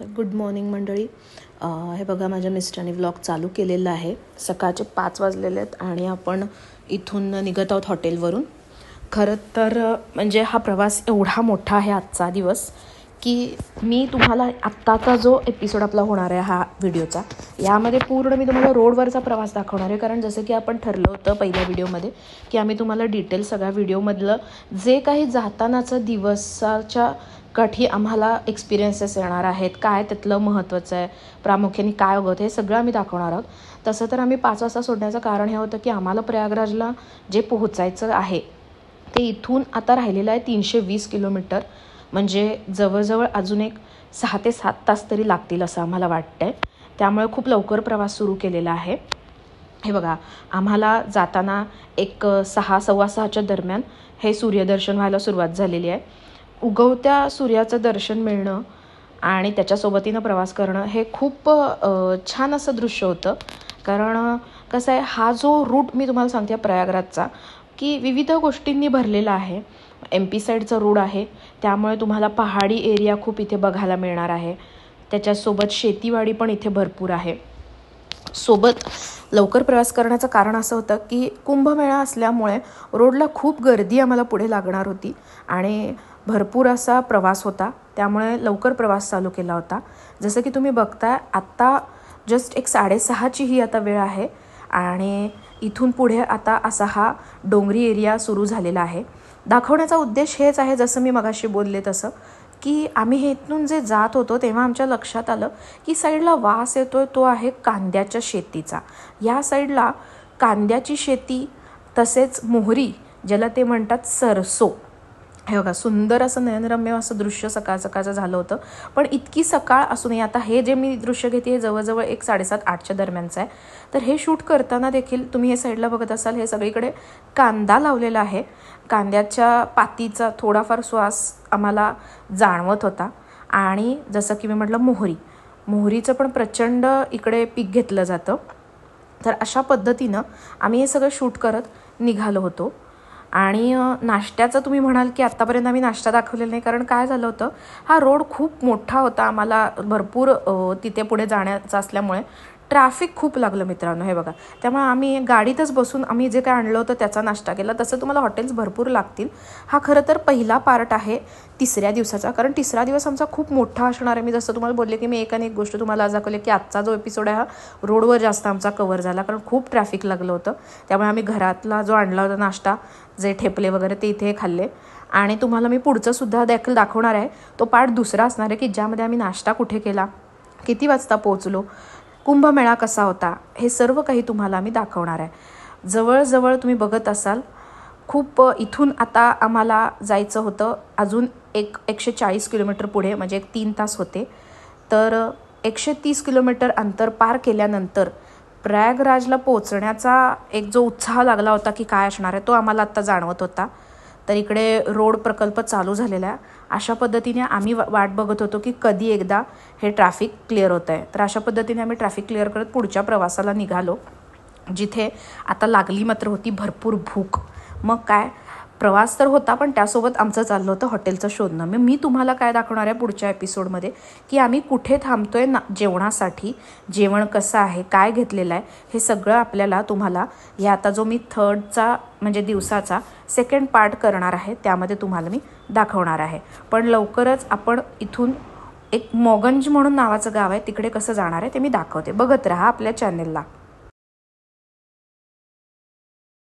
Good morning मंडळी. हे बघा, माझ्या मिस्टरांनी व्लॉग चालू केलेला आहे. सकाळचे 5 वाजलेले आहेत आणि आपण इथून निघत आहोत हॉटेलवरून. खरं तर म्हणजे हा प्रवास एवढा मोठा आहे आजचा दिवस की मी तुम्हाला आत्ताचा जो एपिसोड आपला होणार आहे हा व्हिडिओचा, यामध्ये पूर्ण मी तुम्हाला रोडवरचा प्रवास दाखवणार आहे. कारण जसं की आपण ठरलं होतं पहिल्या व्हिडिओमध्ये की आम्ही तुम्हाला डिटेल सगळ्या व्हिडिओमधलं जे काही जातानाचं दिवसाच्या काठी आम्हाला एक्सपिरियन्सेस येणार आहेत, काय त्यातलं महत्त्वाचं आहे, प्रामुख्याने काय होतं, हे सगळं आम्ही दाखवणार आहोत. तसं तर आम्ही 5 वाजता सोडण्याचं कारण हे होतं की आम्हाला प्रयागराजला जे पोहोचायचं आहे ते इथून आता राहिलेलं आहे 320 किलोमीटर. म्हणजे जवळजवळ अजून एक 6 ते 7 तास तरी लागतील असं आम्हाला वाटतं आहे. त्यामुळे खूप लवकर प्रवास सुरू केलेला आहे. हे बघा, आम्हाला जाताना एक 6-6:15च्या दरम्यान हे सूर्यदर्शन व्हायला सुरुवात झालेली आहे. उगवत्या सूर्याचं दर्शन मिळणं आणि त्याच्यासोबतीनं प्रवास करणं हे खूप छान असं दृश्य होतं. कारण कसं आहे, हा जो रूट मी तुम्हाला सांगते प्रयागराजचा की विविध गोष्टींनी भरलेला आहे. MP साईडचा रोड आहे, त्यामुळे तुम्हाला पहाडी एरिया खूप इथे बघायला मिळणार आहे. त्याच्यासोबत शेतीवाडी पण इथे भरपूर आहे. सोबत लवकर प्रवास करण्याचं कारण असं होतं की कुंभमेळा असल्यामुळे रोडला खूप गर्दी आम्हाला पुढे लागणार होती आणि भरपूर असा प्रवास होता. त्यामुळे लवकर प्रवास चालू केला होता. जसं की तुम्ही बघताय आत्ता जस्ट एक 6:30ची ही आता वेळ आहे आणि इथून पुढे आता असा हा डोंगरी एरिया सुरू झालेला आहे. दाखवण्याचा उद्देश हेच आहे, जसं मी मगाशी बोलले तसं, की आम्ही हे इथून जे जात होतो तेव्हा आमच्या लक्षात आलं की साईडला वास येतोय, तो आहे कांद्याच्या शेतीचा. या साईडला कांद्याची शेती, तसेच मोहरी ज्याला ते म्हणतात सरसो. हे बघा, सुंदर असं नयनरम्य असं दृश्य सकाळ सकाळचं झालं होतं. पण इतकी सकाळ असूनही आता हे जे मी दृश्य घेते हे जवळजवळ एक 7:30-8च्या दरम्यानचं आहे. तर हे शूट करताना देखील तुम्ही हे साईडला बघत असाल, हे सगळीकडे कांदा लावलेला आहे. कांद्याच्या पातीचा थोडाफार श्वास आम्हाला जाणवत होता. आणि जसं की मी म्हटलं, मोहरीचं पण प्रचंड इकडे पीक घेतलं जातं. तर अशा पद्धतीनं आम्ही हे सगळं शूट करत निघालो होतो. आणि नाश्त्याचं तुम्ही म्हणाल की आत्तापर्यंत आम्ही नाश्ता दाखवलेला नाही, कारण काय झालं होतं, हा रोड खूप मोठा होता, आम्हाला भरपूर तिथे पुढे जाण्याचं असल्यामुळे ट्रॅफिक खूप लागलं मित्रांनो. हे बघा, त्यामुळे आम्ही गाडीतच बसून आम्ही जे काय आणलं होतं त्याचा नाश्ता केला. तसं तुम्हाला हॉटेल्स भरपूर लागतील. हा खरं तर पहिला पार्ट आहे 3ऱ्या दिवसाचा, कारण 3रा दिवस आमचा खूप मोठा असणार आहे. मी जसं तुम्हाला बोलले की मी एक गोष्ट तुम्हाला आज दाखवली की आजचा जो एपिसोड आहे हा रोडवर जास्त आमचा कव्हर झाला, कारण खूप ट्रॅफिक लागलं होतं. त्यामुळे आम्ही घरातला जो आणला होता नाश्ता, जे ठेपले वगैरे, ते इथे खाल्ले. आणि तुम्हाला मी पुढचं सुद्धा देखील दाखवणार आहे. तो पार्ट 2रा असणार आहे की ज्यामध्ये आम्ही नाश्ता कुठे केला, किती वाजता पोहोचलो, कुंभमेळा कसा होता, हे सर्व काही तुम्हाला मी दाखवणार आहे. जवळजवळ तुम्ही बघत असाल खूप इथून आता आम्हाला जायचं होतं अजून 140 किलोमीटर पुढे, म्हणजे 3 तास होते. तर 130 किलोमीटर अंतर पार केल्यानंतर प्रयागराजला पोहोचण्याचा एक जो उत्साह लागला होता की काय असणार आहे, तो आम्हाला आत्ता जाणवत होता. तर इकडे रोड प्रकल्प चालू झालेला आहे. अशा पद्धतीने आम्ही वाट बघत होतो की कधी एकदा हे ट्रॅफिक क्लिअर होतं आहे. तर अशा पद्धतीने आम्ही ट्रॅफिक क्लिअर करत पुढच्या प्रवासाला निघालो, जिथे आता लागली मात्र होती भरपूर भूक. मग काय, प्रवास तर होता, पण त्यासोबत आमचं चाललं होतं हॉटेलचं शोधणं. मी तुम्हाला काय दाखवणार आहे पुढच्या एपिसोडमध्ये, की आम्ही कुठे थांबतोय जेवणासाठी, जेवण कसं आहे, काय घेतलेलं आहे, हे सगळं आपल्याला तुम्हाला हे आता जो मी 3rdचा म्हणजे दिवसाचा 2nd पार्ट करणार आहे त्यामध्ये तुम्हाला मी दाखवणार आहे. पण लवकरच आपण इथून एक मोगंज म्हणून नावाचं गाव आहे, तिकडे कसं जाणार आहे ते मी दाखवते. बघत राहा आपल्या चॅनेलला.